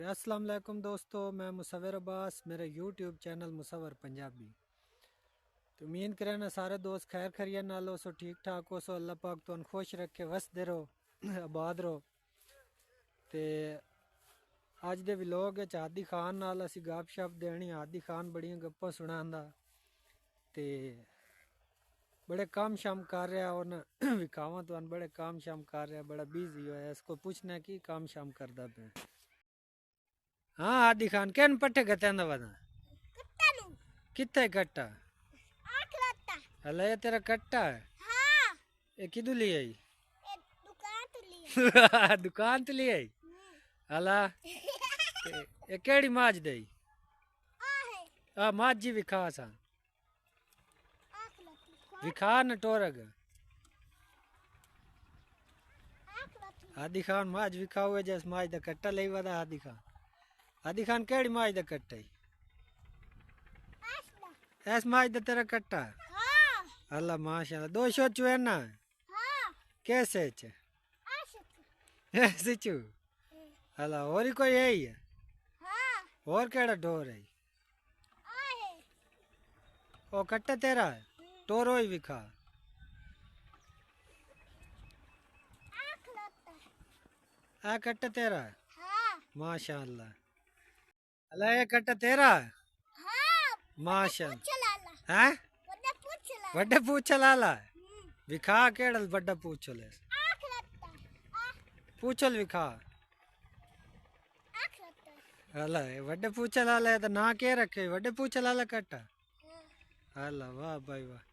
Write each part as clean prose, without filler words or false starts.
अस्सलाम वालेकुम दोस्तों, मैं मुसव्विर अब्बास, मेरा यूट्यूब चैनल मुसव्विर पंजाबी। तो उम्मीद करें ना सारे दोस्त खैर खैरियत नाल हो, सो ठीक ठाक हो, सो अल्लाह पाक तुहानू खुश रखे, वसदे रहो आबाद रहो। ते अज दे व्लॉग विच आदी खान नाल असी गप शप देनी। आदी खान बड़ियां गप्पां सुनांदा ते बड़े काम शाम कर रहा। उन विखावां तुहानू बड़े काम शाम कर रहा, बड़ा बिजी होया। इसको पूछना की काम शाम करदा पे। हाँ आदी खान कैन पट्टे गत्यांदा वदा कित्थे कट्टा हला ये तेरा कट्टा है। हाँ। ये किदू ले आई? दुकान तो ले दुकान तो ले आई हला। ये केड़ी माज दई? आ माज जी विखा सा विखा न टोरग। आदि खान माज विखा हुए जैस माज दा कट्टा ले वदा। आदि खान केड़ी माज दा कट्टा है? ऐस माज दा तेरा कट्टा अल्लाह माशाल्लाह। दो शोचू है ना? कैसे ऐसे चू अल्लाह। और ही कोई है ही है? और केड़ा डोर है? ओ कट्टा तेरा है? टोरो ही विखा। आ कट्टा तेरा है? माशाल्लाह। अल्लाह ये कट्टा तेरा है? माशाल्लाह। हैं वड्डे पूछ लाला विखा केड़ल वड्डा पूछल पूछल विखा अल्लाह। वड्डे पूछल आला है तो ना के रखे वड्डे पूछल आला कट्टा अल्लाह। वाह भाई वाह।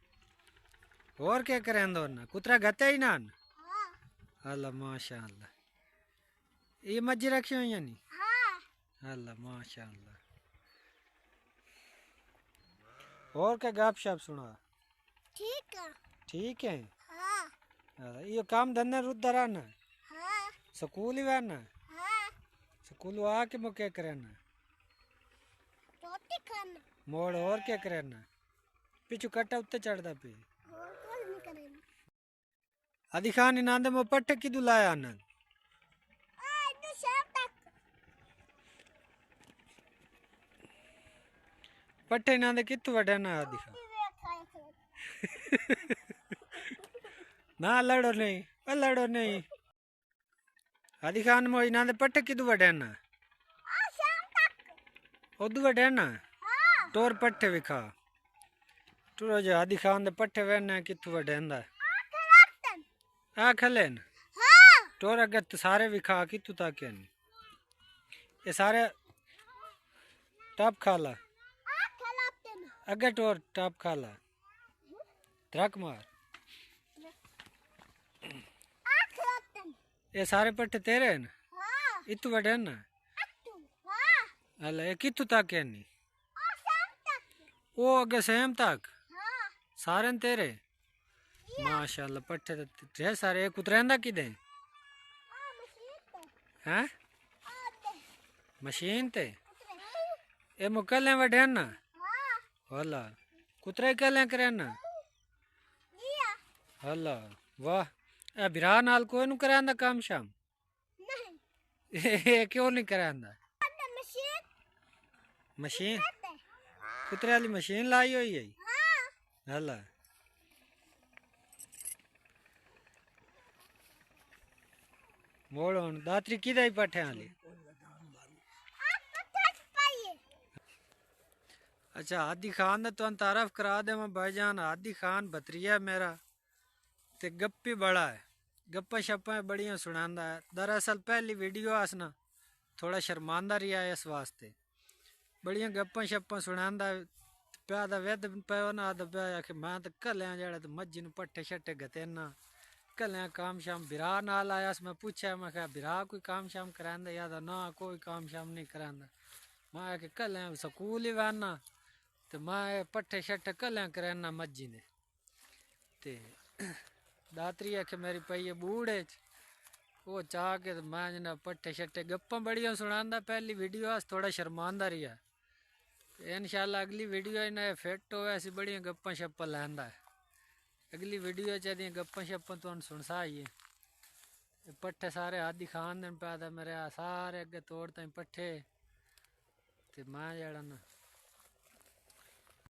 और क्या करें दो ना कुतरा गते ही ना अल्लाह माशाल्लाह। ये मज्जी रखी हुई है नी अल्लाह माशाल्लाह। और क्या गप शप सुना? ठीक है। ये काम धंधे रुद्र ना स्कूल ही वरना स्कूल आके मैं क्या करना मोड़। और क्या करना पिछू कट्टा उत्ते चढ़दा पे। आदि खान इनांदे में पट्टे किदू लाया ना? पट्टे इनांदे कितु वड्या ना आदि खान? ना लड़ो नहीं लड़ो नहीं। आदि खान मो इनांदे पट्टे किदू वड्या ना? उदू वड्या ना टोर पट्टे विखा टूरो जो आदि खान दे पट्टे वेने कितु वड्या आ खले न टोर अगर तो सारे विखा कितु ताके नहीं। ये सारे टप खाला अगर टोर टप खाला ट्रक मार। ये सारे पट्टे तेरे न इतु वड्या ना अल्लाह। ये कितु ताके नहीं ओ अगे सेम तक सारे तेरे माशाल्लाह। पट्टे ढेर सारे। एक उतरेंदा किदे हैं मशीन ते ए मुकले वड्या ना हला कुतरे कले करे ना हला। वाह ए बिरा नाल कोई नु करांदा काम शाम क्यों नहीं करांदा? मशीन कुतरे वाली मशीन लाई हुई है हला। मोड़ दातरी किदा ही पट्टे वाली। अच्छा आदि खान ने तुम तारफ करा दे मैं भाईजान। आदि खान भतरिया मेरा ते गप्पी बड़ा है। गप्पा शप्पा बड़ियां सुनांदा है। दरअसल पहली वीडियो आसना थोड़ा शर्मांदा रिया है इस वास्ते। बड़ियां गप्पा शप्पा सुनांदा प्या दा वेद प्यो ना आदा प्या कि मैं तो कल्या जेड़ा तो मज्जी नु पट्टे शट्टे गते ना कल्या काम शाम बिरा नाल आया। मैं पूछा मैं क्या बिरा कोई काम शाम करांदा याद ना कोई काम शाम नहीं करांदा। मैं कि कल्या स्कूल ही वाना तो मैं पट्टे शट्टे कल्या कराना मज्जी ने ते दातरी आखे मेरी पई है बूढ़े वो चाह के मैं जना पट्टे शट्टे गप्पा बड़िया सुनांदा। पहली वीडियो आज थोड़ा शर्मांदा रिया। इंशाल्लाह अगली वीडियो इन्हें फिट हो ऐसी बड़िया गप्पा शप्पा लैंदा है। अगली वीडियो चाहिए गप्पा शप्पा तो सुन सा ही ये पट्ठे सारे हाथ दिखान दिन पे मेरे सारे अगे तोड़ ताई पट्ठे ते मैं जड़ा ना